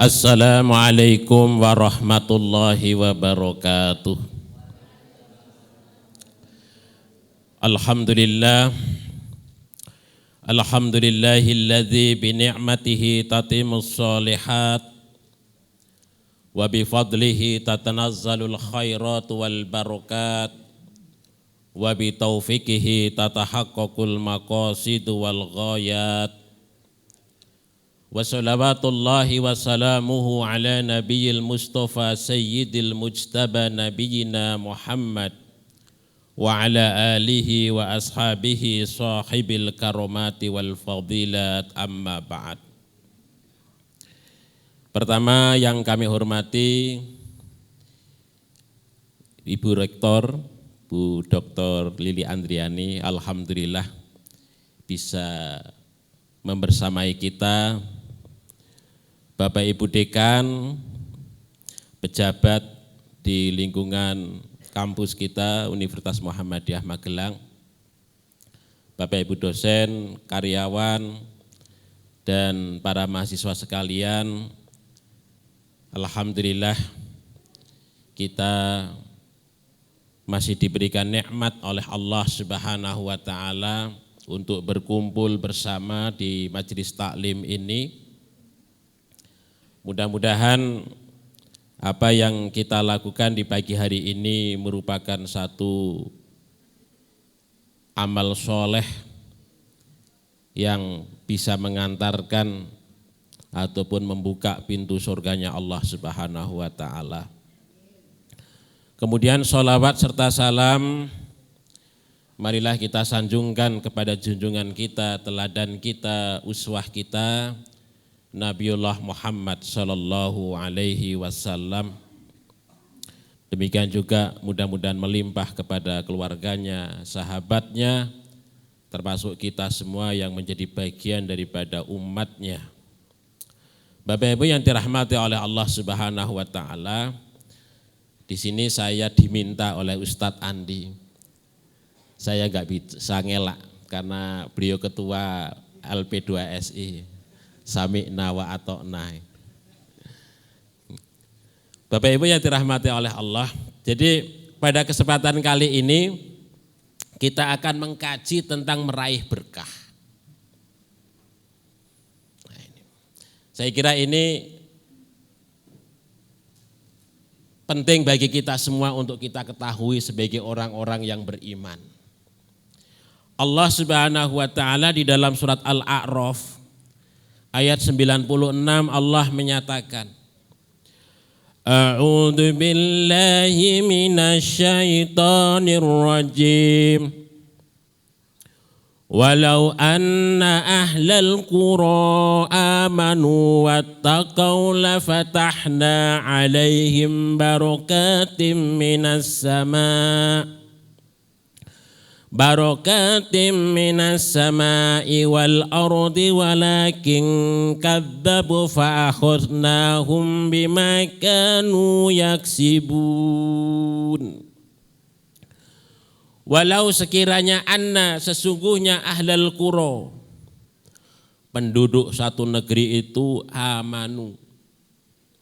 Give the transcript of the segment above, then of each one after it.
Assalamualaikum warahmatullahi wabarakatuh. Alhamdulillah. Alhamdulillahilladzi bi ni'matihi tatimmus shalihat wa bi fadlihi tatanazzalul khairat wal barakat wa bi taufiqihi tatahaqqaqul maqasid wal ghayat. Wa salawatullahi wa salamuhu ala nabiyil mustafa sayyidil mujtaba nabiyina Muhammad wa ala alihi wa ashabihi sahibil karomati wal fadilat, amma ba'd. Pertama yang kami hormati Ibu Rektor, Bu Dr. Lili Andriani, alhamdulillah bisa membersamai kita, Bapak Ibu Dekan, pejabat di lingkungan kampus kita Universitas Muhammadiyah Magelang, Bapak Ibu dosen, karyawan, dan para mahasiswa sekalian. Alhamdulillah kita masih diberikan nikmat oleh Allah Subhanahu wa taala untuk berkumpul bersama di majelis taklim ini. Mudah-mudahan apa yang kita lakukan di pagi hari ini merupakan satu amal soleh yang bisa mengantarkan ataupun membuka pintu surganya Allah Subhanahu wa taala. Kemudian sholawat serta salam marilah kita sanjungkan kepada junjungan kita, teladan kita, uswah kita, Nabiullah Muhammad sallallahu alaihi wasallam. Demikian juga mudah-mudahan melimpah kepada keluarganya, sahabatnya, termasuk kita semua yang menjadi bagian daripada umatnya. Bapak Ibu yang dirahmati oleh Allah Subhanahu wa taala, di sini saya diminta oleh Ustadz Andi. Saya enggak bisa ngelak karena beliau ketua LP2SI. Sami'na wa ata'na. Bapak Ibu yang dirahmati oleh Allah, jadi pada kesempatan kali ini kita akan mengkaji tentang meraih berkah. Nah, saya kira ini penting bagi kita semua untuk kita ketahui sebagai orang-orang yang beriman. Allah Subhanahu wa taala di dalam surat Al-A'raf ayat 96 Allah menyatakan, A'udzu billahi minasyaitonir rajim. Walau anna ahlal qura amanu wattaqau lafatahna 'alaihim barakatim minas sama' barakatim minas sama'i wal ardi walakin kadzabu fa akhadnahum bima kanu yaksibun. Walau sekiranya anna sesungguhnya ahlal qura, penduduk satu negeri itu, amanu,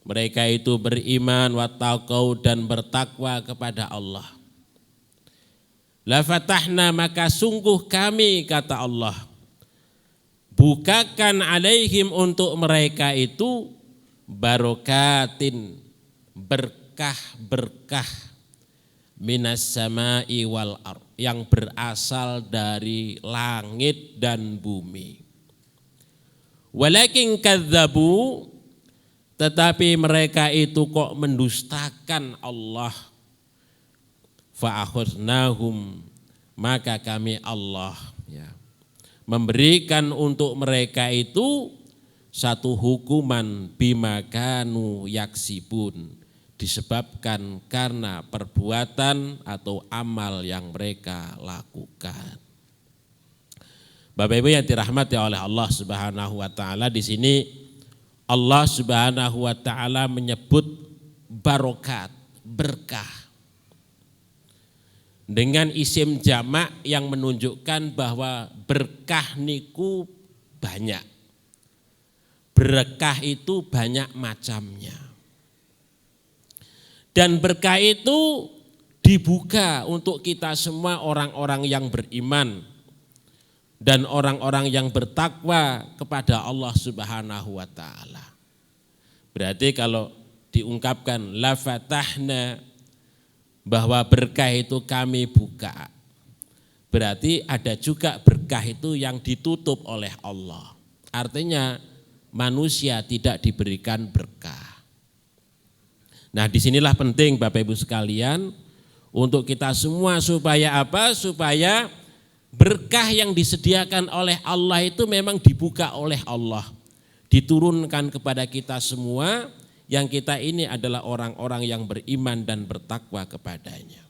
mereka itu beriman, wattaqau dan bertakwa kepada Allah. La fatahna maka sungguh kami, kata Allah, bukakan alaihim untuk mereka itu barokatin, berkah-berkah, minas sama'i wal ard, yang berasal dari langit dan bumi. Walakin kadzabu, tetapi mereka itu kok mendustakan Allah. Fa'akhudnahum, maka kami Allah memberikan untuk mereka itu satu hukuman bima kanu yaksibun, disebabkan karena perbuatan atau amal yang mereka lakukan. Bapak Ibu yang dirahmati oleh Allah Subhanahu wa taala, di sini Allah Subhanahu wa taala menyebut barokat, berkah, dengan isim jamak yang menunjukkan bahwa berkah niku banyak. berkah itu banyak macamnya. Dan berkah itu dibuka untuk kita semua orang-orang yang beriman dan orang-orang yang bertakwa kepada Allah Subhanahu wa taala. Berarti kalau diungkapkan la fatahna, bahwa berkah itu kami buka, berarti ada juga berkah itu yang ditutup oleh Allah. Artinya manusia tidak diberikan berkah. Nah, disinilah penting Bapak Ibu sekalian untuk kita semua supaya apa? Supaya berkah yang disediakan oleh Allah itu memang dibuka oleh Allah, diturunkan kepada kita semua, yang kita ini adalah orang-orang yang beriman dan bertakwa kepadanya.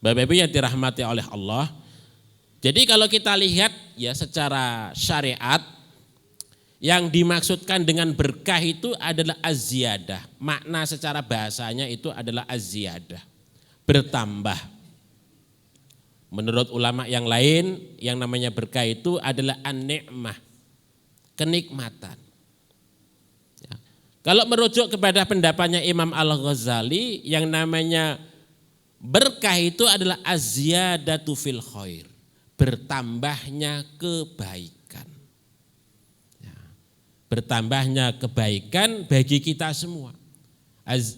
Bapak Ibu yang dirahmati oleh Allah, jadi kalau kita lihat ya secara syariat, yang dimaksudkan dengan berkah itu adalah az-ziyadah. Makna secara bahasanya itu adalah az-ziyadah, bertambah. Menurut ulama yang lain, yang namanya berkah itu adalah an-ni'mah, kenikmatan. Ya. Kalau merujuk kepada pendapatnya Imam Al-Ghazali, yang namanya berkah itu adalah az-ziyadatu fil khair, bertambahnya kebaikan. Bertambahnya kebaikan bagi kita semua.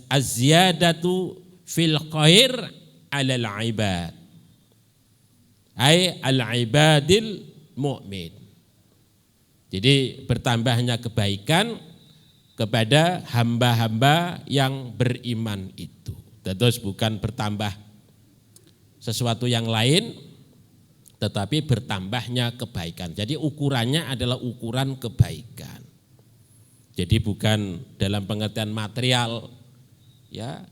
Az-ziyadatu fil khair alal ibad, ay al-ibadil mu'min. Jadi bertambahnya kebaikan kepada hamba-hamba yang beriman itu. Terus bukan bertambah sesuatu yang lain, tetapi bertambahnya kebaikan. Jadi ukurannya adalah ukuran kebaikan. Jadi bukan dalam pengertian material ya,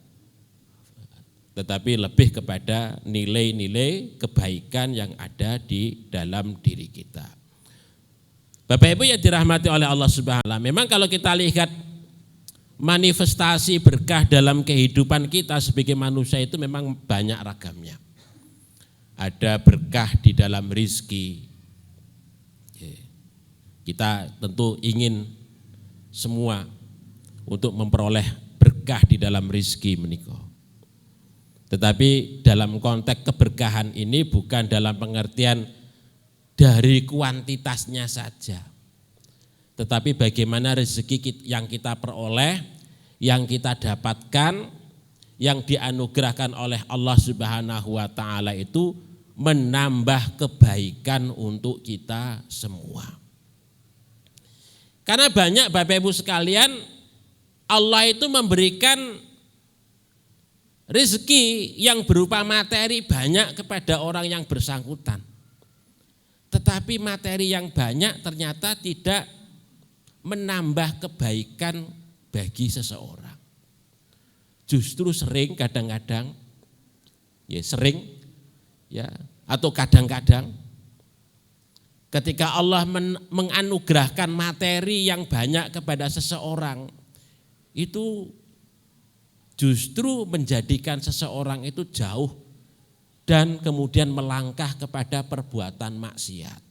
tetapi lebih kepada nilai-nilai kebaikan yang ada di dalam diri kita. Bapak Ibu yang dirahmati oleh Allah Subhanahu wa taala, memang kalau kita lihat manifestasi berkah dalam kehidupan kita sebagai manusia itu memang banyak ragamnya. Ada berkah di dalam rizki. Kita tentu ingin semua untuk memperoleh berkah di dalam rizki menikah. Tetapi dalam konteks keberkahan ini bukan dalam pengertian dari kuantitasnya saja, tetapi bagaimana rezeki yang kita peroleh, yang kita dapatkan, yang dianugerahkan oleh Allah Subhanahu wa taala itu menambah kebaikan untuk kita semua. Karena banyak Bapak Ibu sekalian, Allah itu memberikan rezeki yang berupa materi banyak kepada orang yang bersangkutan. Tetapi materi yang banyak ternyata tidak menambah kebaikan bagi seseorang. Justru sering kadang-kadang, ya sering, ya atau kadang-kadang, ketika Allah menganugerahkan materi yang banyak kepada seseorang, itu justru menjadikan seseorang itu jauh dan kemudian melangkah kepada perbuatan maksiat.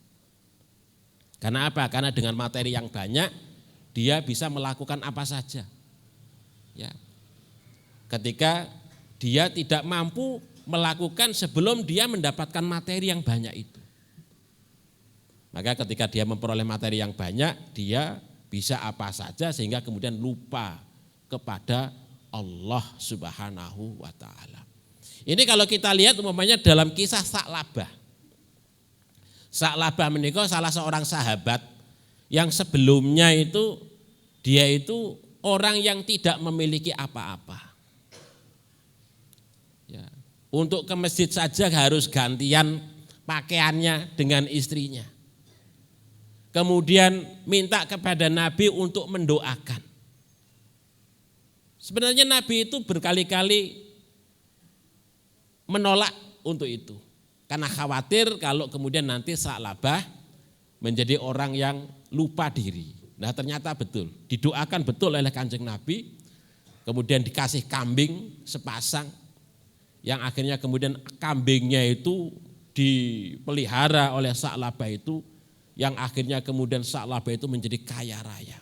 Karena apa? Karena dengan materi yang banyak, dia bisa melakukan apa saja. Ya. Ketika dia tidak mampu melakukan sebelum dia mendapatkan materi yang banyak itu. Maka ketika dia memperoleh materi yang banyak, dia bisa apa saja sehingga kemudian lupa kepada Allah Subhanahu wa taala. Ini kalau kita lihat umpamanya dalam kisah Sa'labah. Sa'labah menika salah seorang sahabat yang sebelumnya itu dia itu orang yang tidak memiliki apa-apa. Ya, untuk ke masjid saja harus gantian pakaiannya dengan istrinya. Kemudian minta kepada Nabi untuk mendoakan. Sebenarnya Nabi itu berkali-kali menolak untuk itu. Karena khawatir kalau kemudian nanti Sa'labah menjadi orang yang lupa diri. Nah ternyata betul, didoakan betul oleh Kanjeng Nabi. Kemudian dikasih kambing sepasang. Yang akhirnya kemudian kambingnya itu dipelihara oleh Sa'labah itu. Yang akhirnya kemudian Sa'labah itu menjadi kaya raya.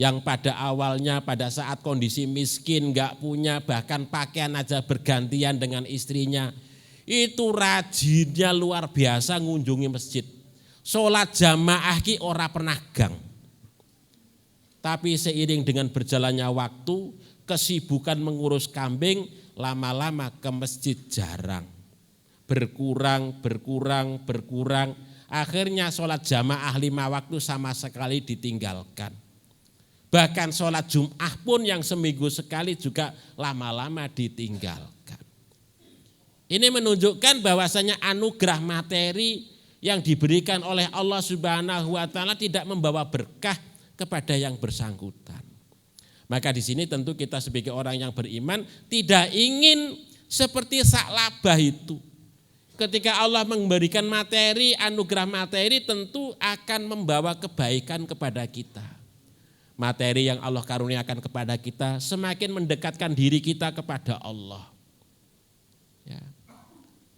yang pada awalnya pada saat kondisi miskin, nggak punya, bahkan pakaian aja bergantian dengan istrinya, itu rajinnya luar biasa ngunjungi masjid. Sholat jamaah ki ora pernah gang. Tapi seiring dengan berjalannya waktu, kesibukan mengurus kambing, lama-lama ke masjid jarang. Berkurang. Akhirnya sholat jamaah 5 waktu sama sekali ditinggalkan. Bahkan sholat Jum'ah pun yang seminggu sekali juga lama-lama ditinggalkan. Ini menunjukkan bahwasanya anugerah materi yang diberikan oleh Allah Subhanahu wa taala tidak membawa berkah kepada yang bersangkutan. Maka di sini tentu kita sebagai orang yang beriman tidak ingin seperti Sa'labah itu. Ketika Allah memberikan materi, anugerah materi tentu akan membawa kebaikan kepada kita. Materi yang Allah karuniakan kepada kita semakin mendekatkan diri kita kepada Allah. Ya.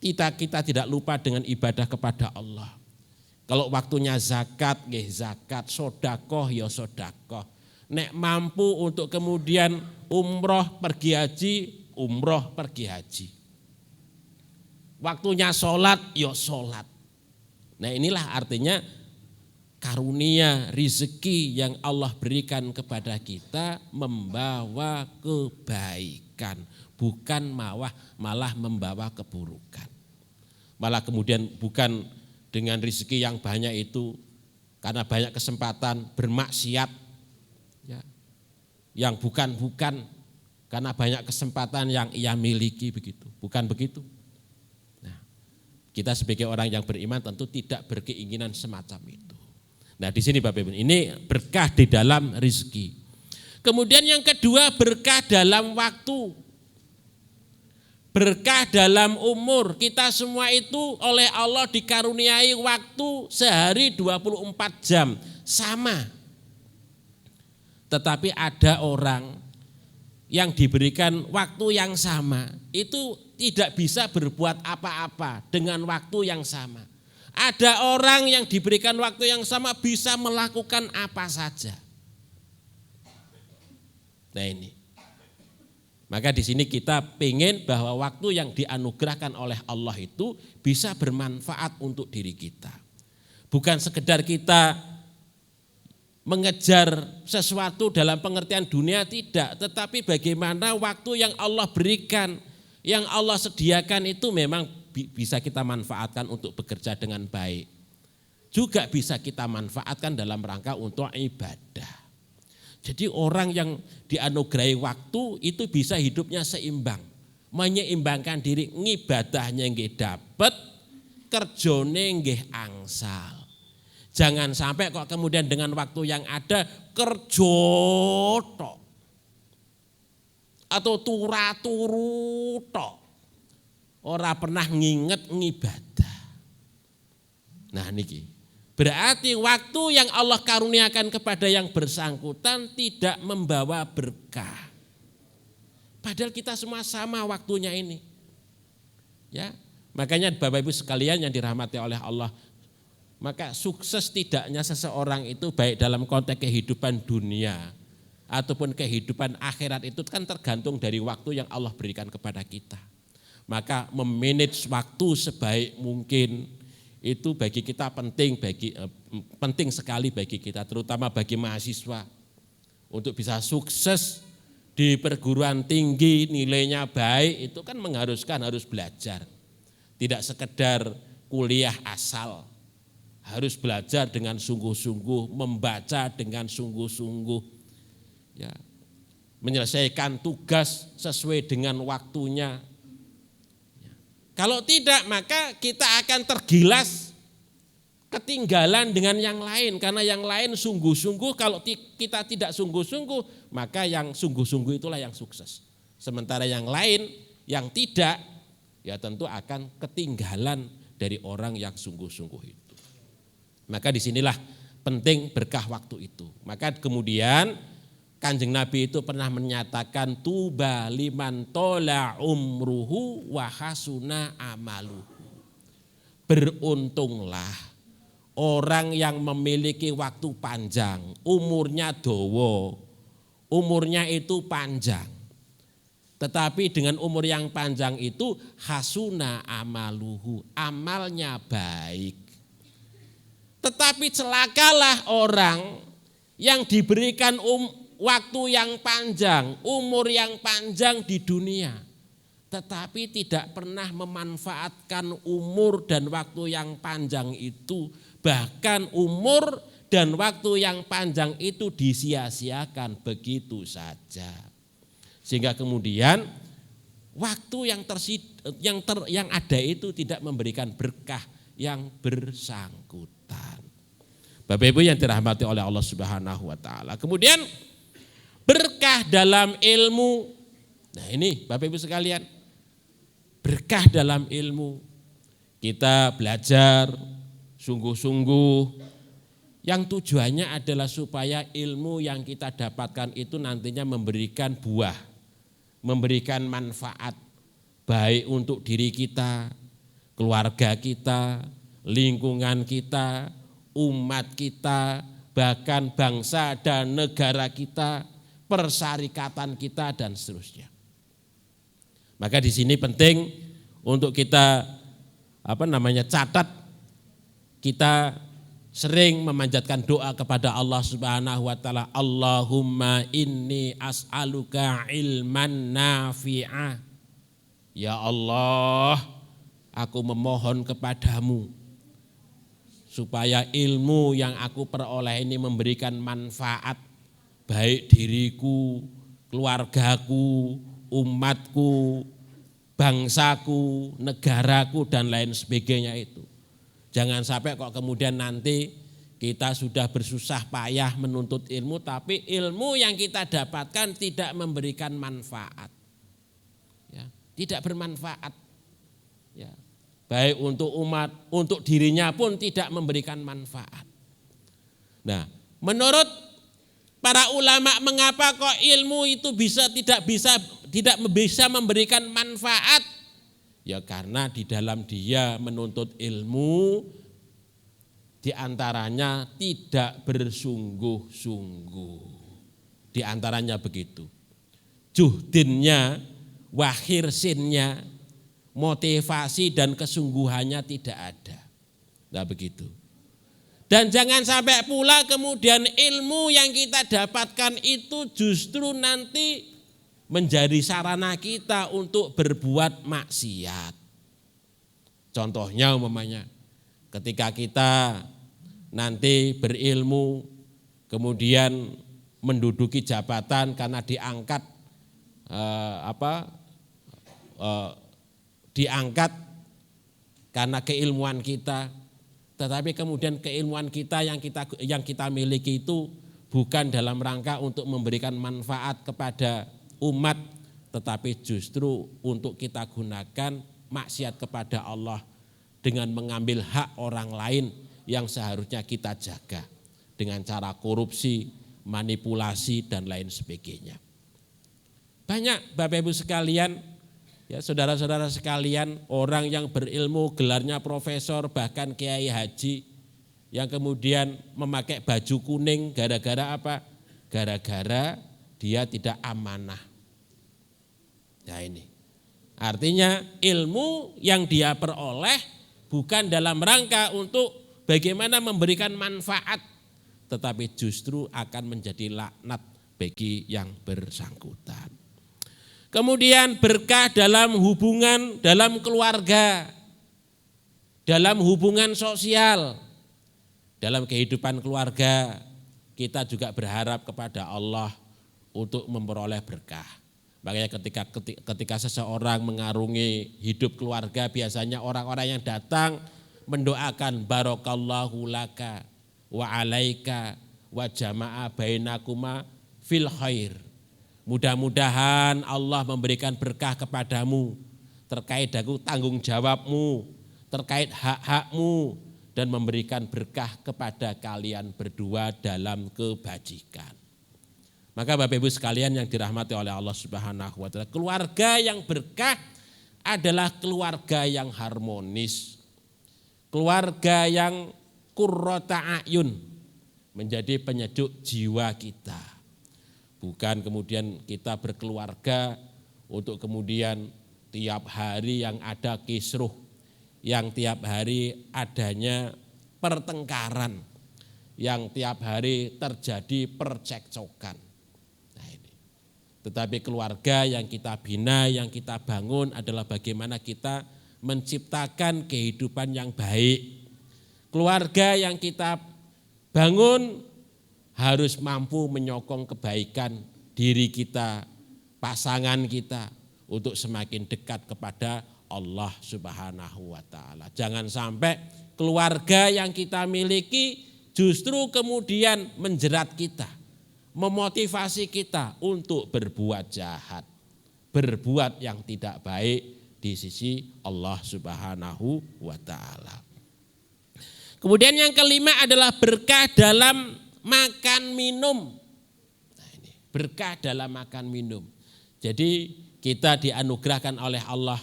Kita tidak lupa dengan ibadah kepada Allah. Kalau waktunya zakat, zakat, sodakoh, ya sodakoh. Nek mampu untuk kemudian umroh pergi haji, umroh pergi haji. Waktunya sholat, ya sholat. Nah inilah artinya karunia rezeki yang Allah berikan kepada kita membawa kebaikan, bukan malah membawa keburukan. Malah kemudian bukan dengan rezeki yang banyak itu karena banyak kesempatan bermaksiat, ya, yang bukan karena banyak kesempatan yang ia miliki begitu, bukan begitu. Kita sebagai orang yang beriman tentu tidak berkeinginan semacam itu. Nah di sini Bapak Ibu, ini berkah di dalam rezeki. Kemudian yang kedua berkah dalam waktu. Berkah dalam umur. Kita semua itu oleh Allah dikaruniai waktu sehari 24 jam. Sama. Tetapi ada orang yang diberikan waktu yang sama, itu tidak bisa berbuat apa-apa dengan waktu yang sama. Ada orang yang diberikan waktu yang sama bisa melakukan apa saja. Nah ini. Maka di sini kita pengen bahwa waktu yang dianugerahkan oleh Allah itu bisa bermanfaat untuk diri kita. Bukan sekedar kita mengejar sesuatu dalam pengertian dunia, tidak, tetapi bagaimana waktu yang Allah berikan, yang Allah sediakan itu memang bisa kita manfaatkan untuk bekerja dengan baik. Juga bisa kita manfaatkan dalam rangka untuk ibadah. Jadi orang yang dianugerahi waktu itu bisa hidupnya seimbang, menyeimbangkan diri, ngibadahnya nggih dapat, kerjone nggih angsal. Jangan sampai kok kemudian dengan waktu yang ada kerja tok atau turu tok, ora pernah nginget ngibadah. Nah niki berarti waktu yang Allah karuniakan kepada yang bersangkutan tidak membawa berkah. Padahal kita semua sama waktunya ini. Ya, makanya Bapak Ibu sekalian yang dirahmati oleh Allah, maka sukses tidaknya seseorang itu baik dalam konteks kehidupan dunia ataupun kehidupan akhirat itu kan tergantung dari waktu yang Allah berikan kepada kita. Maka memanage waktu sebaik mungkin itu bagi kita penting sekali bagi kita, terutama bagi mahasiswa untuk bisa sukses di perguruan tinggi, nilainya baik, itu kan mengharuskan harus belajar. Tidak sekedar kuliah asal. Harus belajar dengan sungguh-sungguh, membaca dengan sungguh-sungguh, ya, menyelesaikan tugas sesuai dengan waktunya. Ya. Kalau tidak maka kita akan tergilas, ketinggalan dengan yang lain. Karena yang lain sungguh-sungguh, kalau kita tidak sungguh-sungguh maka yang sungguh-sungguh itulah yang sukses. Sementara yang lain yang tidak, ya tentu akan ketinggalan dari orang yang sungguh-sungguh itu. Maka disinilah penting berkah waktu itu. Maka kemudian Kanjeng Nabi itu pernah menyatakan tuba liman tola umruhu wa hasuna amaluhu. Beruntunglah orang yang memiliki waktu panjang, umurnya dawa, umurnya itu panjang. Tetapi dengan umur yang panjang itu hasuna amaluhu, amalnya baik. Tetapi celakalah orang yang diberikan waktu yang panjang, umur yang panjang di dunia. Tetapi tidak pernah memanfaatkan umur dan waktu yang panjang itu. Bahkan umur dan waktu yang panjang itu disia-siakan begitu saja. Sehingga kemudian waktu yang ada itu tidak memberikan berkah yang bersangkutan. Bapak Ibu yang dirahmati oleh Allah Subhanahu wa taala. Kemudian berkah dalam ilmu. Nah ini Bapak Ibu sekalian, berkah dalam ilmu. Kita belajar sungguh-sungguh yang tujuannya adalah supaya ilmu yang kita dapatkan itu nantinya memberikan buah, memberikan manfaat baik untuk diri kita, keluarga kita, lingkungan kita, umat kita, bahkan bangsa dan negara kita, persyarikatan kita dan seterusnya. Maka di sini penting untuk kita catat, kita sering memanjatkan doa kepada Allah Subhanahu wa taala, Allahumma inni as'aluka ilman nafi'ah. Ya Allah, aku memohon kepadamu supaya ilmu yang aku peroleh ini memberikan manfaat baik diriku, keluargaku, umatku, bangsaku, negaraku dan lain sebagainya itu. Jangan sampai kok kemudian nanti kita sudah bersusah payah menuntut ilmu tapi ilmu yang kita dapatkan tidak memberikan manfaat. Ya, tidak bermanfaat. Ya, baik untuk umat, untuk dirinya pun tidak memberikan manfaat. Nah, menurut para ulama mengapa kok ilmu itu tidak bisa memberikan manfaat? Ya karena di dalam dia menuntut ilmu diantaranya tidak bersungguh-sungguh. Diantaranya begitu. Juhdinnya, wahirsinnya, motivasi dan kesungguhannya tidak ada. Nah begitu. Dan jangan sampai pula kemudian ilmu yang kita dapatkan itu justru nanti menjadi sarana kita untuk berbuat maksiat. Contohnya umpamanya ketika kita nanti berilmu kemudian menduduki jabatan karena diangkat diangkat karena keilmuan kita, tetapi kemudian keilmuan kita yang kita miliki itu bukan dalam rangka untuk memberikan manfaat kepada umat, tetapi justru untuk kita gunakan maksiat kepada Allah dengan mengambil hak orang lain yang seharusnya kita jaga dengan cara korupsi, manipulasi dan lain sebagainya. Banyak Bapak Ibu sekalian, ya saudara-saudara sekalian, orang yang berilmu gelarnya profesor bahkan kiai haji yang kemudian memakai baju kuning gara-gara apa? Gara-gara dia tidak amanah. Nah ini artinya ilmu yang dia peroleh bukan dalam rangka untuk bagaimana memberikan manfaat, tetapi justru akan menjadi laknat bagi yang bersangkutan. Kemudian berkah dalam hubungan, dalam keluarga, dalam hubungan sosial, dalam kehidupan keluarga kita juga berharap kepada Allah untuk memperoleh berkah. Makanya ketika seseorang mengarungi hidup keluarga biasanya orang-orang yang datang mendoakan barakallahu laka wa alaika wa jama'a bainakuma fil khair. Mudah-mudahan Allah memberikan berkah kepadamu terkait dengan tanggung jawabmu, terkait hak-hakmu dan memberikan berkah kepada kalian berdua dalam kebajikan. Maka Bapak Ibu sekalian yang dirahmati oleh Allah Subhanahu wa taala, keluarga yang berkah adalah keluarga yang harmonis. Keluarga yang qurrata a'yun, menjadi penyejuk jiwa kita. Bukan kemudian kita berkeluarga untuk kemudian tiap hari yang ada kisruh, yang tiap hari adanya pertengkaran, yang tiap hari terjadi percekcokan. Nah ini. Tetapi keluarga yang kita bina, yang kita bangun adalah bagaimana kita menciptakan kehidupan yang baik. Keluarga yang kita bangun harus mampu menyokong kebaikan diri kita, pasangan kita, untuk semakin dekat kepada Allah Subhanahu wa ta'ala. Jangan sampai keluarga yang kita miliki justru kemudian menjerat kita, memotivasi kita untuk berbuat jahat, berbuat yang tidak baik di sisi Allah Subhanahu wa ta'ala. Kemudian yang kelima adalah berkah dalam makan minum. Nah ini, berkah dalam makan minum. Jadi kita dianugerahkan oleh Allah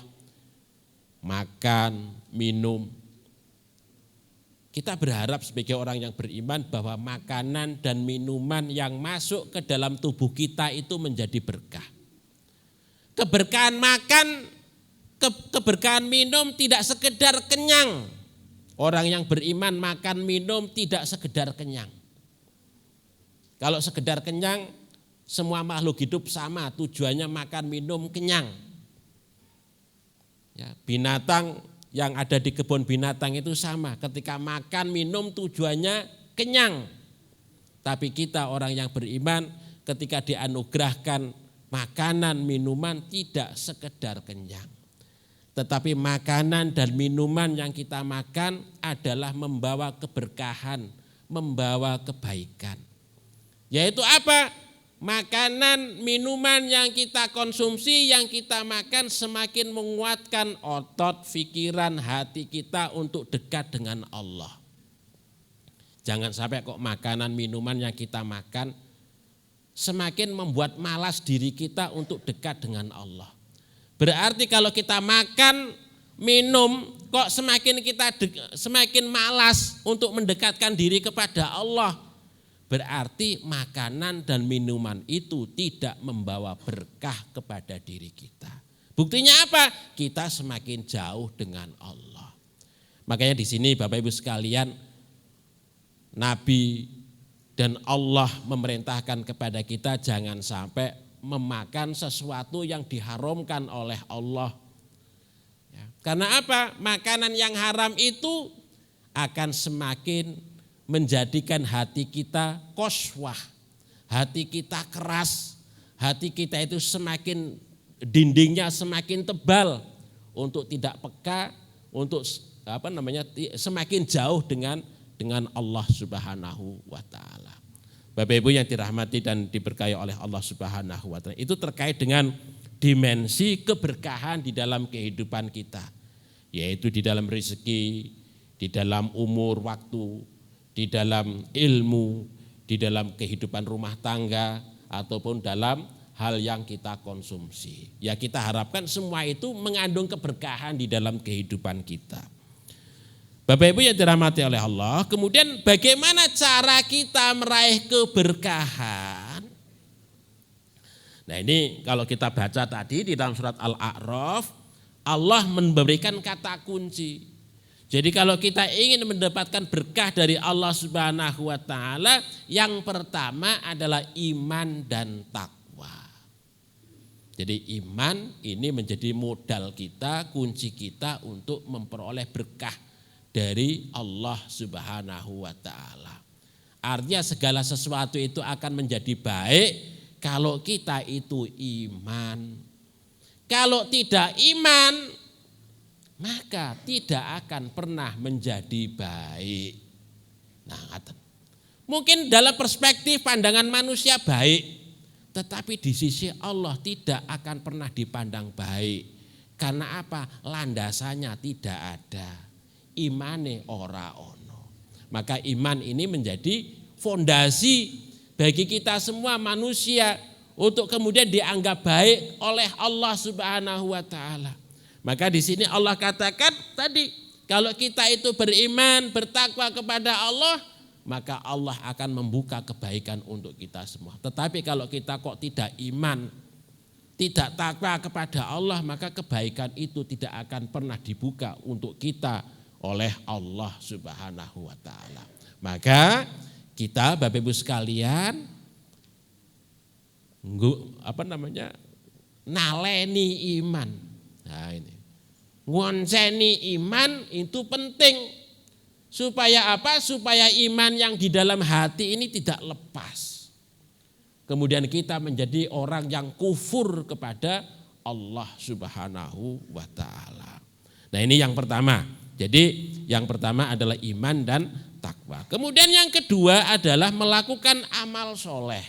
makan, minum. Kita berharap sebagai orang yang beriman bahwa makanan dan minuman yang masuk ke dalam tubuh kita itu menjadi berkah. Keberkahan makan, keberkahan minum tidak sekedar kenyang. Orang yang beriman makan minum tidak sekedar kenyang. Kalau sekedar kenyang, semua makhluk hidup sama, tujuannya makan, minum, kenyang. Ya, binatang yang ada di kebun binatang itu sama, ketika makan, minum tujuannya kenyang. Tapi kita orang yang beriman ketika dianugerahkan makanan, minuman tidak sekedar kenyang. Tetapi makanan dan minuman yang kita makan adalah membawa keberkahan, membawa kebaikan. Yaitu apa? Makanan, minuman yang kita konsumsi, yang kita makan semakin menguatkan otot, pikiran, hati kita untuk dekat dengan Allah. Jangan sampai kok makanan, minuman yang kita makan semakin membuat malas diri kita untuk dekat dengan Allah. Berarti kalau kita makan, minum, kok semakin malas untuk mendekatkan diri kepada Allah. Berarti makanan dan minuman itu tidak membawa berkah kepada diri kita. Buktinya apa? Kita semakin jauh dengan Allah. Makanya di sini Bapak Ibu sekalian, Nabi dan Allah memerintahkan kepada kita jangan sampai memakan sesuatu yang diharamkan oleh Allah. Ya, karena apa? Makanan yang haram itu akan semakin menjadikan hati kita qaswah, hati kita keras, hati kita itu semakin dindingnya semakin tebal untuk tidak peka, untuk semakin jauh dengan Allah Subhanahu wa taala. Bapak Ibu yang dirahmati dan diberkahi oleh Allah Subhanahu wa taala, itu terkait dengan dimensi keberkahan di dalam kehidupan kita, yaitu di dalam rezeki, di dalam umur waktu, di dalam ilmu, di dalam kehidupan rumah tangga, ataupun dalam hal yang kita konsumsi. Ya kita harapkan semua itu mengandung keberkahan di dalam kehidupan kita. Bapak Ibu yang dirahmati oleh Allah, kemudian bagaimana cara kita meraih keberkahan? Nah ini kalau kita baca tadi di dalam surat Al-A'raf, Allah memberikan kata kunci. Jadi kalau kita ingin mendapatkan berkah dari Allah Subhanahu wa taala, yang pertama adalah iman dan takwa. Jadi iman ini menjadi modal kita, kunci kita untuk memperoleh berkah dari Allah Subhanahu wa taala. Artinya segala sesuatu itu akan menjadi baik kalau kita itu iman. Kalau tidak iman, maka tidak akan pernah menjadi baik. Nah, mungkin dalam perspektif pandangan manusia baik, tetapi di sisi Allah tidak akan pernah dipandang baik. Karena apa? Landasannya tidak ada. Imane ora ono. Maka iman ini menjadi fondasi bagi kita semua manusia untuk kemudian dianggap baik oleh Allah Subhanahu wa taala. Maka di sini Allah katakan tadi, Kalau kita itu beriman, bertakwa kepada Allah, maka Allah akan membuka kebaikan untuk kita semua. Tetapi kalau kita kok tidak iman, tidak takwa kepada Allah, maka kebaikan itu tidak akan pernah dibuka untuk kita oleh Allah Subhanahu wa taala. Maka kita Bapak Ibu sekalian naleni iman. Nah ini. Ngonceni iman itu penting. Supaya apa? Supaya iman yang di dalam hati ini tidak lepas. Kemudian kita menjadi orang yang kufur kepada Allah Subhanahu wa taala. Nah, ini yang pertama. Jadi yang pertama adalah iman dan takwa. Kemudian yang kedua adalah melakukan amal soleh.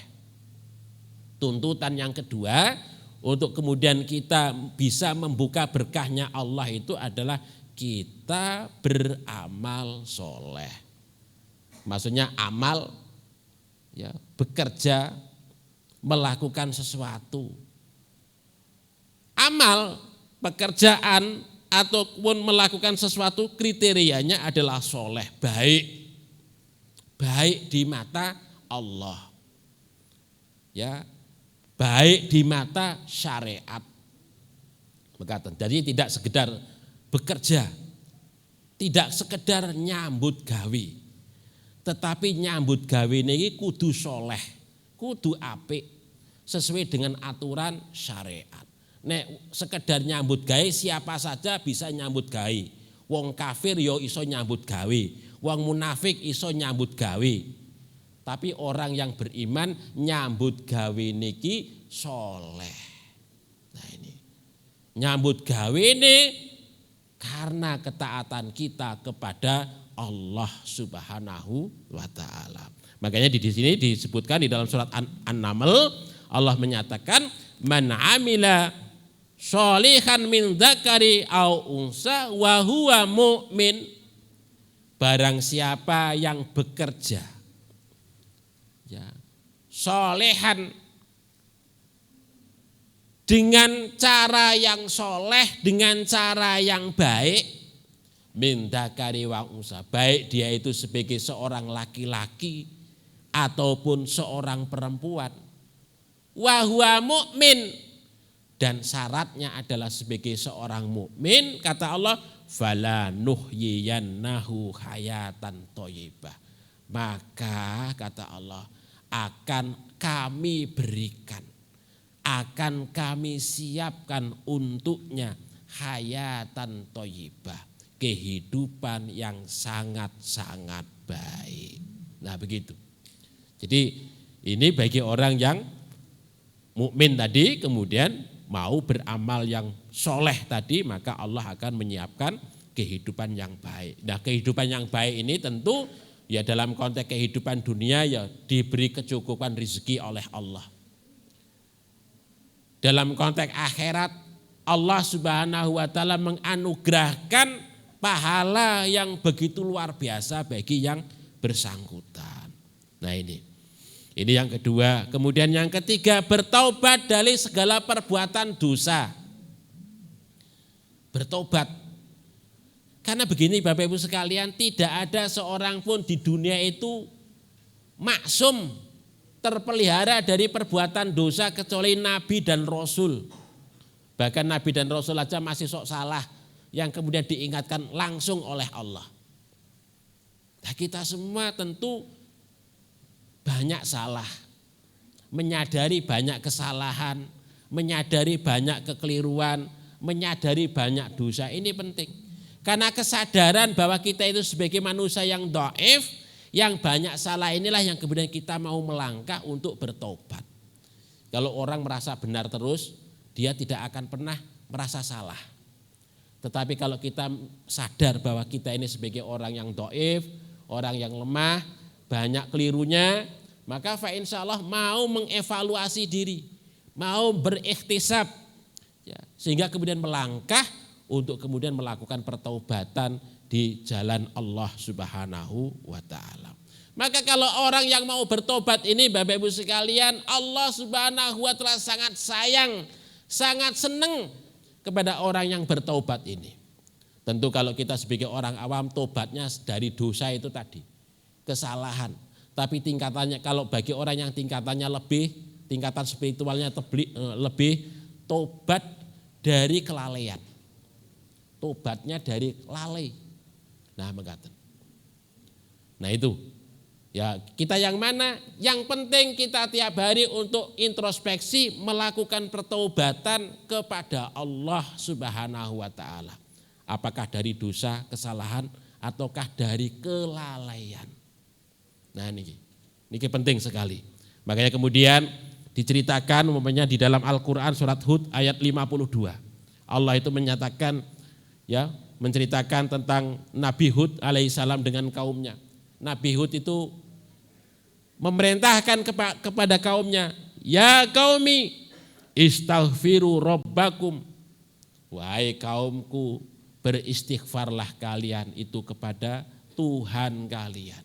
Tuntutan yang kedua untuk kemudian kita bisa membuka berkahnya Allah itu adalah kita beramal soleh. Maksudnya amal, ya, bekerja, melakukan sesuatu. Amal, pekerjaan ataupun melakukan sesuatu kriterianya adalah soleh, baik. Baik di mata Allah. Ya, baik di mata syariat. Jadi tidak sekedar bekerja, tidak sekedar nyambut gawe, tetapi nyambut gawe ini kudu soleh, kudu apik, sesuai dengan aturan syariat. Nek sekedar nyambut gawe siapa saja bisa nyambut gawe. Wong kafir yo iso nyambut gawe, wong munafik iso nyambut gawe. Tapi orang yang beriman nyambut gawe niki soleh. Nah ini nyambut gawe ini karena ketaatan kita kepada Allah Subhanahu wa taala. Makanya di sini disebutkan di dalam surat An-Naml Allah menyatakan man amila sholihan min dzakari au unsa wa huwa mu'min. Barang siapa yang bekerja ya, solehan dengan cara yang soleh, dengan cara yang baik, min dzakari wa unsa, baik dia itu sebagai seorang laki-laki ataupun seorang perempuan, wa huwa mu'min, dan syaratnya adalah sebagai seorang mukmin, kata Allah, fala nuhyiyannahu hayatan thayyibah. Maka kata Allah akan kami berikan, akan kami siapkan untuknya hayatan thayyibah, kehidupan yang sangat-sangat baik. Nah begitu. Jadi ini bagi orang yang mukmin tadi kemudian mau beramal yang soleh tadi, maka Allah akan menyiapkan kehidupan yang baik. Nah kehidupan yang baik ini tentu ya dalam konteks kehidupan dunia ya diberi kecukupan rezeki oleh Allah. Dalam konteks akhirat Allah Subhanahu wa taala menganugerahkan pahala yang begitu luar biasa bagi yang bersangkutan. Nah ini yang kedua. Kemudian yang ketiga, bertaubat dari segala perbuatan dosa. Bertobat. Karena begini Bapak Ibu sekalian, tidak ada seorang pun di dunia itu maksum, terpelihara dari perbuatan dosa kecuali Nabi dan Rasul. Bahkan Nabi dan Rasul aja masih sok salah yang kemudian diingatkan langsung oleh Allah. Nah kita semua tentu banyak salah, menyadari banyak kesalahan, menyadari banyak kekeliruan, menyadari banyak dosa. Ini penting. Karena kesadaran bahwa kita itu sebagai manusia yang dhaif, yang banyak salah inilah yang kemudian kita mau melangkah untuk bertobat. Kalau orang merasa benar terus, dia tidak akan pernah merasa salah. Tetapi kalau kita sadar bahwa kita ini sebagai orang yang dhaif, orang yang lemah, banyak kelirunya, maka fa insyaallah mau mengevaluasi diri, mau berikhtisab, ya, sehingga kemudian melangkah untuk kemudian melakukan pertaubatan di jalan Allah Subhanahu wa taala. Maka kalau orang yang mau bertobat ini Bapak Ibu sekalian, Allah Subhanahu wa taala sangat sayang, sangat senang kepada orang yang bertobat ini. Tentu kalau kita sebagai orang awam tobatnya dari dosa itu tadi, kesalahan. Tapi tingkatannya kalau bagi orang yang tingkatannya lebih, tingkatan spiritualnya lebih, tobat dari kelalaian. Tobatnya dari lalai. Nah, mengatakan. Nah itu. Ya, kita yang mana? Yang penting kita tiap hari untuk introspeksi, melakukan pertaubatan kepada Allah Subhanahu wa taala. Apakah dari dosa, kesalahan ataukah dari kelalaian. Nah, ini penting sekali. Makanya kemudian diceritakan umpamanya di dalam Al-Qur'an surat Hud ayat 52. Allah itu menyatakan ya, menceritakan tentang Nabi Hud alaihissalam dengan kaumnya. Nabi Hud itu memerintahkan kepada kaumnya, ya qaumi istaghfiru rabbakum. Wahai kaumku, beristighfarlah kalian itu kepada Tuhan kalian.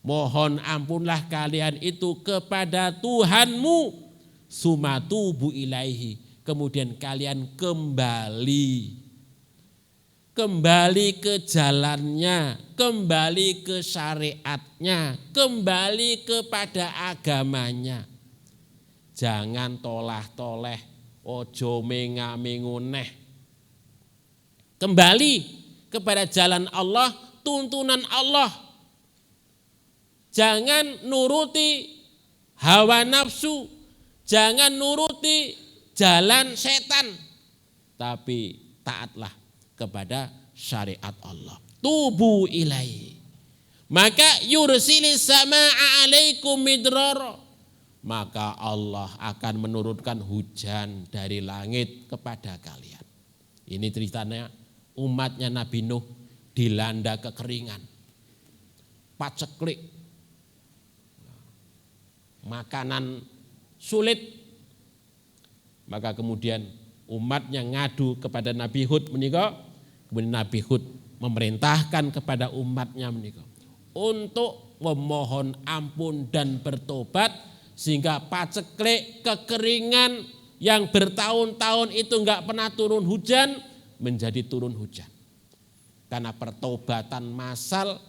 Mohon ampunlah kalian itu kepada Tuhanmu. Sumatubu ilaihi. Kemudian kalian kembali ke jalannya, kembali ke syariatnya, kembali kepada agamanya. Jangan tolah-toleh, ojo mengaming-nguneh. Kembali kepada jalan Allah, tuntunan Allah. Jangan nuruti hawa nafsu, jangan nuruti jalan setan, tapi taatlah kepada syariat Allah. Tubu ilaihi. Maka yursilis sama'a alaikum midrara. Maka Allah akan menurunkan hujan dari langit kepada kalian. Ini ceritanya umatnya Nabi Nuh dilanda kekeringan. Paceklik. Makanan sulit. Maka kemudian umatnya ngadu kepada Nabi Hud menika. Kemudian Nabi Hud memerintahkan kepada umatnya menika untuk memohon ampun dan bertobat sehingga paceklik, kekeringan yang bertahun-tahun itu enggak pernah turun hujan menjadi turun hujan. Karena pertobatan massal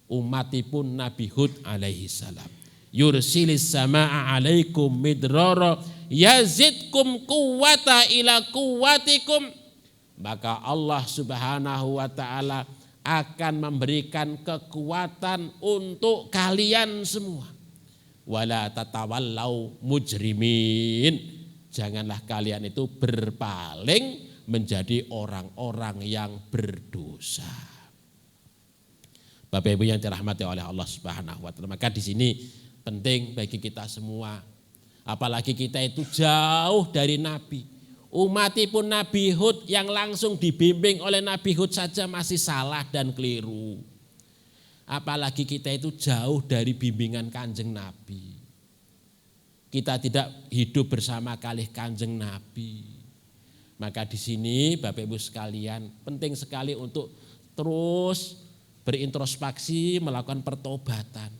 umatipun Nabi Hud alaihi salam. Yursilis sama'a alaikum midrara yazidkum quwwata ila quwwatikum. Maka Allah Subhanahu wa taala akan memberikan kekuatan untuk kalian semua. Wala tatawallau mujrimin. Janganlah kalian itu berpaling menjadi orang-orang yang berdosa. Bapak Ibu yang dirahmati oleh Allah Subhanahu wa taala. Maka di sini penting bagi kita semua. Apalagi kita itu jauh dari Nabi. Umatipun Nabi Hud yang langsung dibimbing oleh Nabi Hud saja masih salah dan keliru. Apalagi kita itu jauh dari bimbingan Kanjeng Nabi. Kita tidak hidup bersama kalih Kanjeng Nabi. Maka di sini Bapak Ibu sekalian penting sekali untuk terus berintrospeksi, melakukan pertobatan.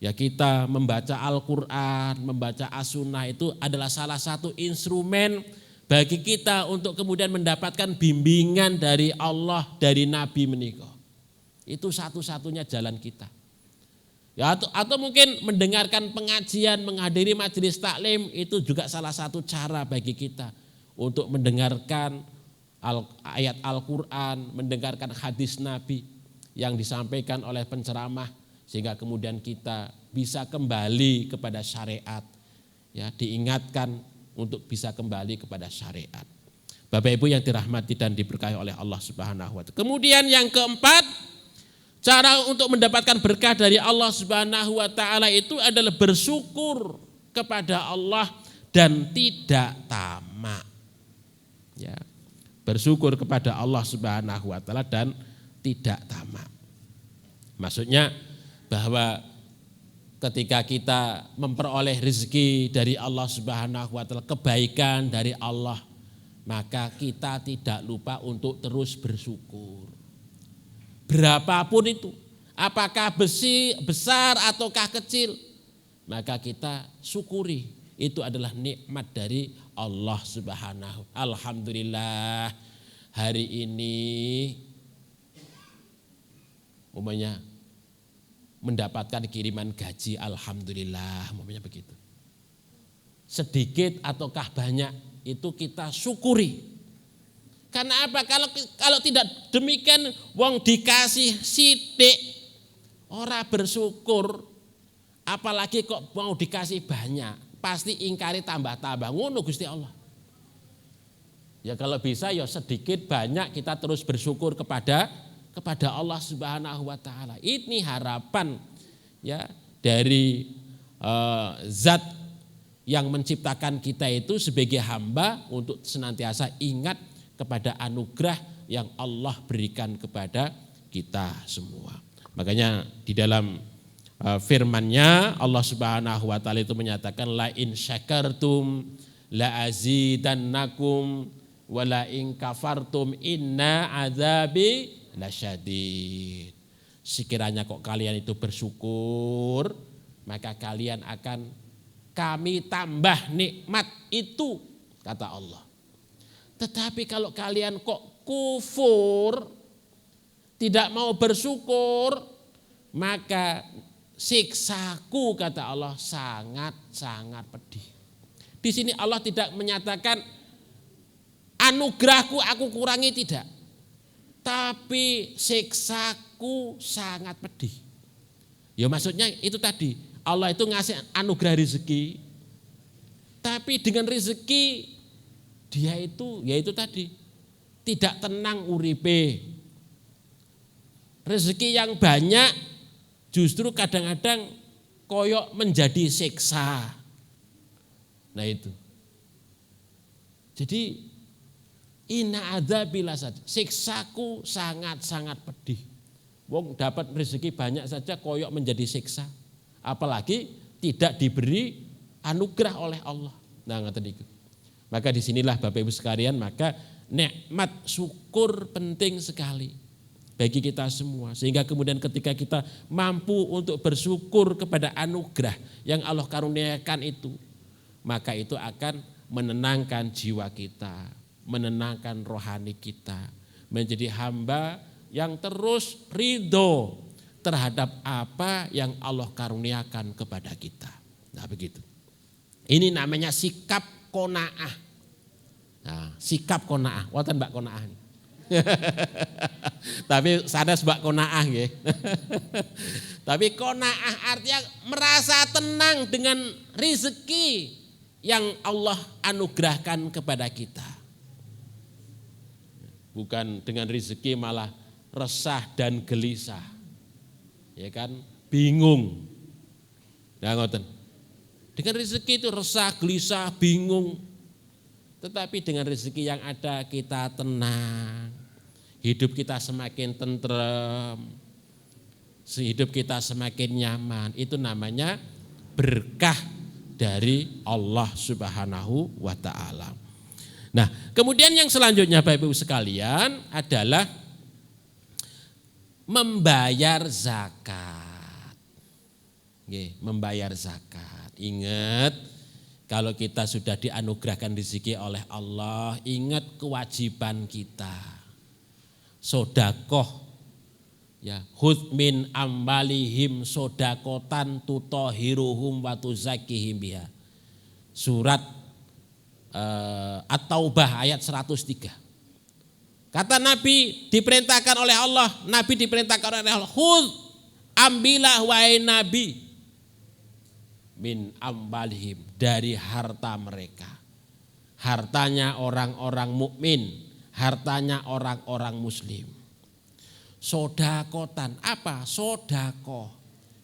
Ya kita membaca Al-Quran, membaca As-Sunnah itu adalah salah satu instrumen bagi kita untuk kemudian mendapatkan bimbingan dari Allah, dari Nabi menika. Itu satu-satunya jalan kita. Ya, atau mungkin mendengarkan pengajian, menghadiri majelis taklim itu juga salah satu cara bagi kita untuk mendengarkan ayat Al-Quran, mendengarkan hadis Nabi yang disampaikan oleh penceramah sehingga kemudian kita bisa kembali kepada syariat. Ya, diingatkan untuk bisa kembali kepada syariat. Bapak Ibu yang dirahmati dan diberkahi oleh Allah Subhanahu wa taala. Kemudian yang keempat, cara untuk mendapatkan berkah dari Allah Subhanahu wa taala itu adalah bersyukur kepada Allah dan tidak tamak. Ya, bersyukur kepada Allah Subhanahu wa taala dan tidak tamak. Maksudnya bahwa ketika kita memperoleh rezeki dari Allah Subhanahu wa taala, kebaikan dari Allah, maka kita tidak lupa untuk terus bersyukur. Berapapun itu, apakah besar ataukah kecil, maka kita syukuri. Itu adalah nikmat dari Allah Subhanahu. Alhamdulillah, hari ini umpamanya mendapatkan kiriman gaji, alhamdulillah, umpamanya begitu. Sedikit ataukah banyak itu kita syukuri. Karena apa? Kalau tidak demikian, wong dikasih sithik ora bersyukur, apalagi kok mau dikasih banyak, pasti ingkari tambah-tambah. Ngono Gusti Allah. Ya kalau bisa ya sedikit banyak kita terus bersyukur kepada Allah Subhanahu wa taala. Ini harapan ya dari zat yang menciptakan kita itu sebagai hamba untuk senantiasa ingat kepada anugerah yang Allah berikan kepada kita semua. Makanya di dalam firman-Nya Allah Subhanahu wa taala itu menyatakan la in syakartum la azidannakum wa la in kafartum inna azabi lasyadid. Sekiranya kok kalian itu bersyukur, maka kalian akan kami tambah nikmat itu, kata Allah. Tetapi kalau kalian kok kufur, tidak mau bersyukur, maka siksaku, kata Allah, sangat-sangat pedih. Di sini Allah tidak menyatakan anugerahku aku kurangi, tidak. Tapi siksaku sangat pedih. Ya maksudnya itu tadi, Allah itu ngasih anugerah rezeki, tapi dengan rezeki dia itu, yaitu tadi, tidak tenang uripe. Rezeki yang banyak justru kadang-kadang koyok menjadi siksa. Nah itu. Jadi inna adzabi lasad, siksaku sangat-sangat pedih. Wong dapat rezeki banyak saja koyok menjadi siksa. Apalagi tidak diberi anugerah oleh Allah. Nah ngoten niku. Maka disinilah Bapak Ibu sekalian, maka nikmat syukur penting sekali bagi kita semua. Sehingga kemudian ketika kita mampu untuk bersyukur kepada anugerah yang Allah karuniakan itu, maka itu akan menenangkan jiwa kita, menenangkan rohani kita, menjadi hamba yang terus ridho terhadap apa yang Allah karuniakan kepada kita. Nah begitu. Ini namanya sikap qanaah. Nah, sikap qanaah, wonten Mbak qanaah. Tapi sanes Mbak qanaah nggih. Tapi qanaah artinya merasa tenang dengan rezeki yang Allah anugerahkan kepada kita. Bukan dengan rezeki malah resah dan gelisah. Ya kan? Bingung. Nah ngoten. Dengan rezeki itu resah, gelisah, bingung. Tetapi dengan rezeki yang ada kita tenang. Hidup kita semakin tentrem. Hidup kita semakin nyaman. Itu namanya berkah dari Allah Subhanahu wa taala. Nah, kemudian yang selanjutnya Bapak Ibu sekalian adalah membayar zakat. Oke, membayar zakat. Ingat, kalau kita sudah dianugerahkan rezeki oleh Allah, ingat kewajiban kita. Sodakoh, ya, hud min ambalihim sodakotan tutohiruhum wa tuzakihim biha. Surat At-Taubah ayat 103. Kata Nabi diperintahkan oleh Allah, Nabi diperintahkan oleh Allah, hud ambilah wahai Nabi min ambalihim, dari harta mereka. Hartanya orang-orang mukmin, hartanya orang-orang muslim. Sodakotan, apa? Sodakoh.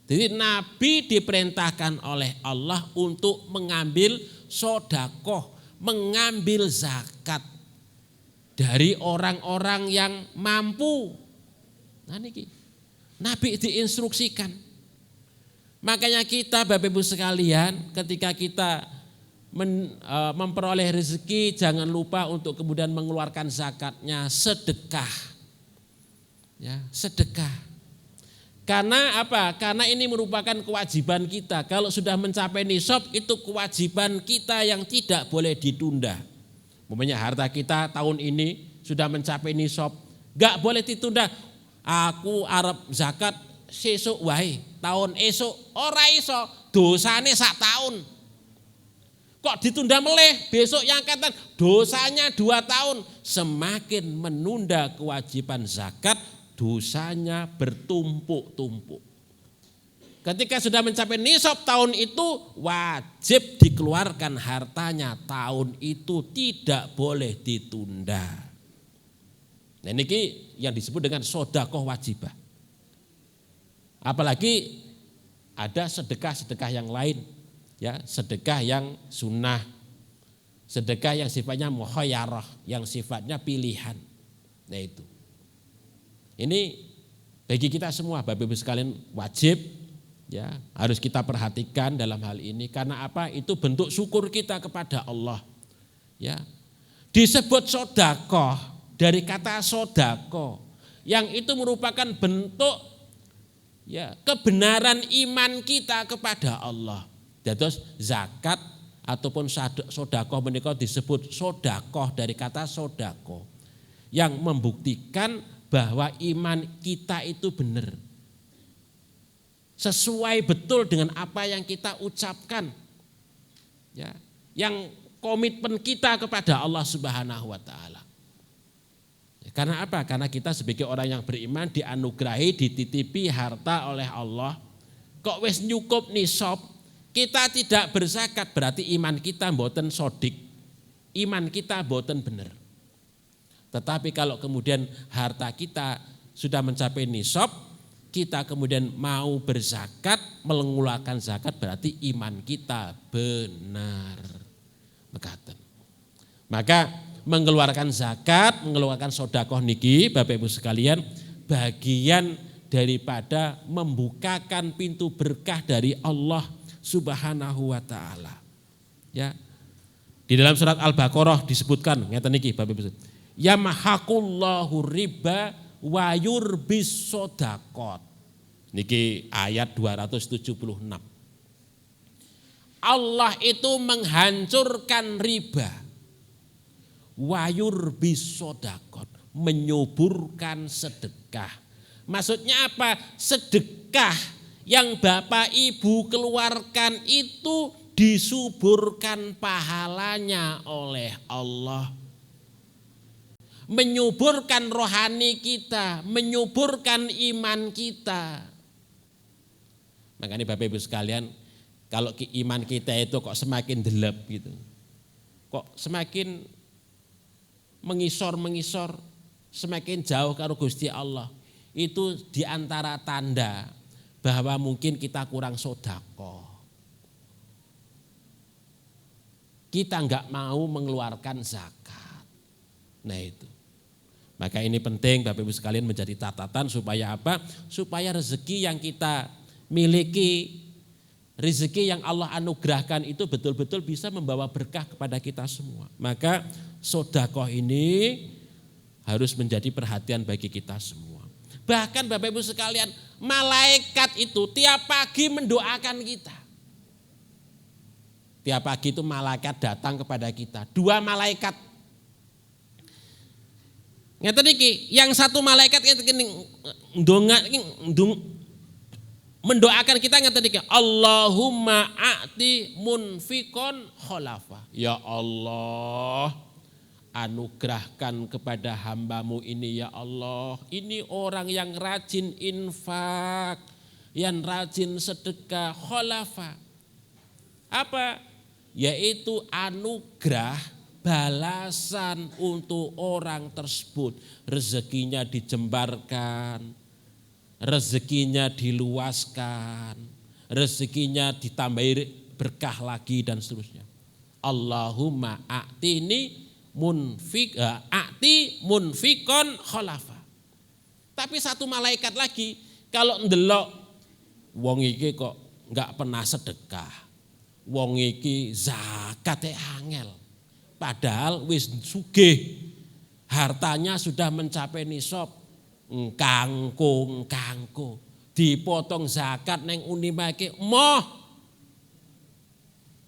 Jadi Nabi diperintahkan oleh Allah untuk mengambil sodakoh, mengambil zakat dari orang-orang yang mampu. Nah niki, Nabi diinstruksikan. Makanya kita Bapak Ibu sekalian, ketika kita memperoleh rezeki, jangan lupa untuk kemudian mengeluarkan zakatnya, sedekah. Ya, sedekah. Karena apa? Karena ini merupakan kewajiban kita. Kalau sudah mencapai nisab, itu kewajiban kita yang tidak boleh ditunda. Umpamanya harta kita tahun ini sudah mencapai nisab, enggak boleh ditunda. Aku arep zakat sesuk wae, tahun esuk ora iso, dosane sak tahun. Kok ditunda meleh, besok yang angkatan dosanya 2 tahun. Semakin menunda kewajiban zakat, dosanya bertumpuk-tumpuk. Ketika sudah mencapai nisab tahun itu, wajib dikeluarkan hartanya. Tahun itu tidak boleh ditunda. Nah ini yang disebut dengan sedekah wajibah. Apalagi ada sedekah-sedekah yang lain, ya, sedekah yang sunnah, sedekah yang sifatnya mukhayyarah, yang sifatnya pilihan. Nah itu. Ini bagi kita semua Bapak Ibu sekalian wajib, ya, harus kita perhatikan dalam hal ini. Karena apa? Itu bentuk syukur kita kepada Allah. Ya. Disebut sedekah dari kata sodako, yang itu merupakan bentuk, ya, kebenaran iman kita kepada Allah. Terus zakat ataupun sedekah menika disebut sedekah dari kata sodako, yang membuktikan bahwa iman kita itu benar, sesuai betul dengan apa yang kita ucapkan, ya, yang komitmen kita kepada Allah Subhanahu wa taala. Karena apa? Karena kita sebagai orang yang beriman dianugerahi, dititipi harta oleh Allah. Kok wis nyukup nisab, kita tidak berzakat, berarti iman kita mboten sodik, iman kita mboten benar. Tetapi kalau kemudian harta kita sudah mencapai nisab, kita kemudian mau berzakat, mengeluarkan zakat, berarti iman kita benar. Maka mengeluarkan zakat, mengeluarkan sedekah niki Bapak Ibu sekalian, bagian daripada membukakan pintu berkah dari Allah Subhanahu wa taala. Ya. Di dalam surat Al-Baqarah disebutkan ngeten niki Bapak Ibu. Yamhaqullahu riba wa yurbis shadaqat. Niki ayat 276. Allah itu menghancurkan riba. Wayur bisodakot, menyuburkan sedekah. Maksudnya apa? Sedekah yang Bapak Ibu keluarkan itu disuburkan pahalanya oleh Allah. Menyuburkan rohani kita, menyuburkan iman kita. Makanya Bapak Ibu sekalian, kalau iman kita itu kok semakin delep gitu, kok semakin mengisor, semakin jauh karo Gusti Allah, itu diantara tanda bahwa mungkin kita kurang sedekah. Kita enggak mau mengeluarkan zakat. Nah itu. Maka ini penting Bapak Ibu sekalian menjadi catatan supaya apa? Supaya rezeki yang kita miliki, rezeki yang Allah anugerahkan itu betul-betul bisa membawa berkah kepada kita semua. Maka sedekah ini harus menjadi perhatian bagi kita semua. Bahkan Bapak Ibu sekalian, malaikat itu tiap pagi mendoakan kita. Tiap pagi itu malaikat datang kepada kita. 2 malaikat. Ngeten iki, yang satu malaikat mendoakan kita ngeten iki, Allahumma a'ti munfikon kholafa. Ya Allah, anugerahkan kepada hambamu ini ya Allah. Ini orang yang rajin infak, yang rajin sedekah, kholafa. Apa? Yaitu anugerah balasan untuk orang tersebut. Rezekinya dijembarkan, rezekinya diluaskan, rezekinya ditambahi berkah lagi dan seterusnya. Allahumma a'ti munfikon kholafa. Tapi satu malaikat lagi kalau ndelok wong iki kok enggak pernah sedekah. Wong iki zakate angel. Padahal wis sugih. Hartanya sudah mencapai nisab. Engkangko. Dipotong zakat neng Unima iki moh.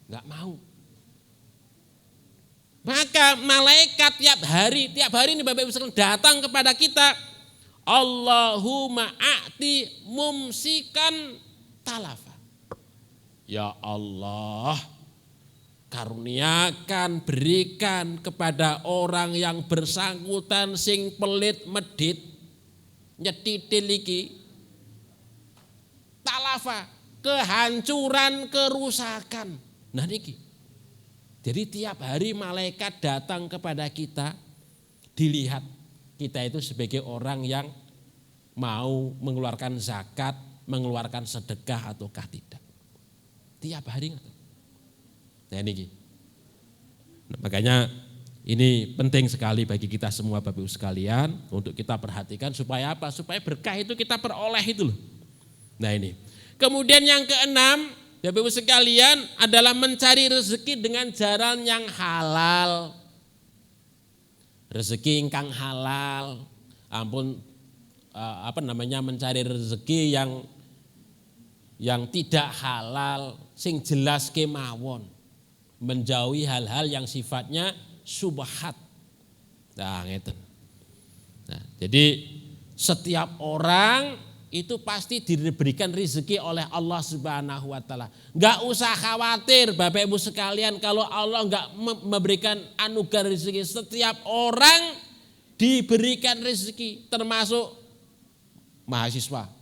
Enggak mau. Maka malaikat tiap hari ini Bapak Ibu sekalian datang kepada kita. Allahumma a'ti mumsikan talafa. Ya Allah, karuniakan, berikan kepada orang yang bersangkutan sing pelit medit nyetitil iki talafa, kehancuran, kerusakan. Nah niki. Jadi tiap hari malaikat datang kepada kita, dilihat kita itu sebagai orang yang mau mengeluarkan zakat, mengeluarkan sedekah ataukah tidak. Tiap hari. Nah ini. Nah, makanya ini penting sekali bagi kita semua Bapak Ibu sekalian untuk kita perhatikan supaya apa? Supaya berkah itu kita peroleh itu loh. Nah ini. Kemudian yang keenam, Bapak Ibu sekalian adalah mencari rezeki dengan jalan yang halal. Rezeki ingkang halal, ampun mencari rezeki yang tidak halal, sing jelas kemawon, menjauhi hal-hal yang sifatnya subhat. Nah, ngeten. Nah, jadi setiap orang itu pasti diberikan rezeki oleh Allah Subhanahu wa taala. Enggak usah khawatir Bapak Ibu sekalian kalau Allah enggak memberikan anugerah rezeki. Setiap orang diberikan rezeki, termasuk mahasiswa.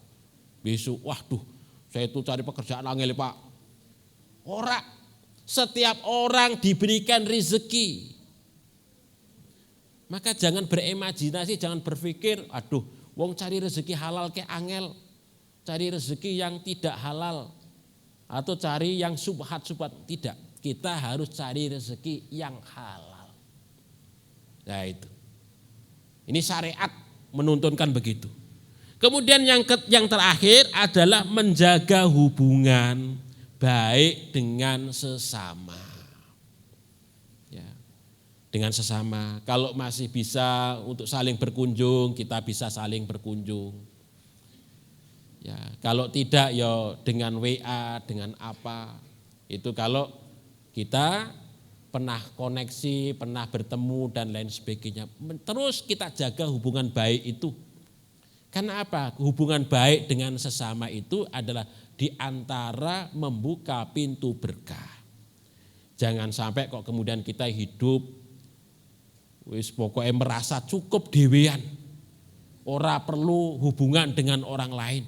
Besok waduh, saya itu cari pekerjaan angel, Pak. Ora, setiap orang diberikan rezeki. Maka jangan berimajinasi, jangan berpikir, aduh, wong cari rezeki halal ke angel, cari rezeki yang tidak halal atau cari yang subhat-subhat, tidak. Kita harus cari rezeki yang halal. Nah itu. Ini syariat menuntunkan begitu. Kemudian yang terakhir adalah menjaga hubungan baik dengan sesama. Dengan sesama. Kalau masih bisa untuk saling berkunjung, kita bisa saling berkunjung. Ya, kalau tidak ya dengan WA, dengan apa. Itu kalau kita pernah koneksi, pernah bertemu dan lain sebagainya. Terus kita jaga hubungan baik itu. Karena apa? Hubungan baik dengan sesama itu adalah di antara membuka pintu berkah. Jangan sampai kok kemudian kita hidup wis pokoknya merasa cukup dewean. Ora perlu hubungan dengan orang lain.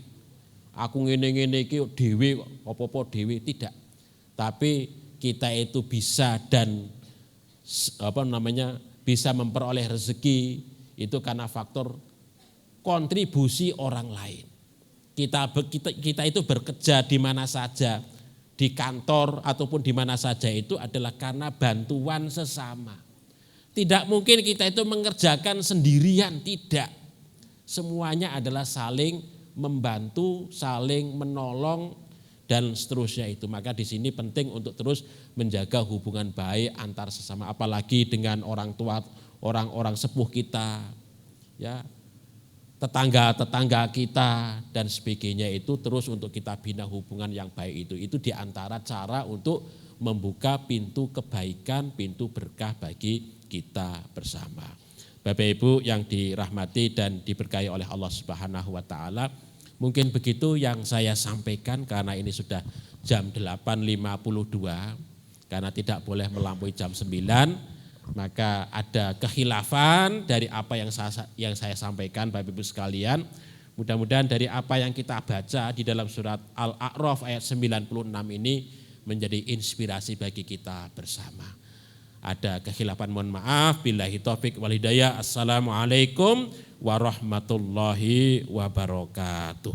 Aku ngene-ngene iki dhewe kok apa-apa dhewe, tidak. Tapi kita itu bisa dan bisa memperoleh rezeki itu karena faktor kontribusi orang lain. Kita itu bekerja di mana saja, di kantor ataupun di mana saja itu adalah karena bantuan sesama. Tidak mungkin kita itu mengerjakan sendirian, tidak. Semuanya adalah saling membantu, saling menolong dan seterusnya itu. Maka di sini penting untuk terus menjaga hubungan baik antar sesama, apalagi dengan orang tua, orang-orang sepuh kita, ya, tetangga-tetangga kita dan sebagainya itu terus untuk kita bina hubungan yang baik itu. Itu di antara cara untuk membuka pintu kebaikan, pintu berkah bagi kita bersama. Bapak Ibu yang dirahmati dan diberkahi oleh Allah Subhanahu wa taala, mungkin begitu yang saya sampaikan karena ini sudah jam 8.52, karena tidak boleh melampaui jam 9, maka ada kekhilafan dari apa yang saya sampaikan Bapak Ibu sekalian. Mudah-mudahan dari apa yang kita baca di dalam surat Al-A'raf ayat 96 ini menjadi inspirasi bagi kita bersama. Ada kekhilafan mohon maaf. Billahi taufik wal hidayah. Assalamualaikum warahmatullahi wabarakatuh.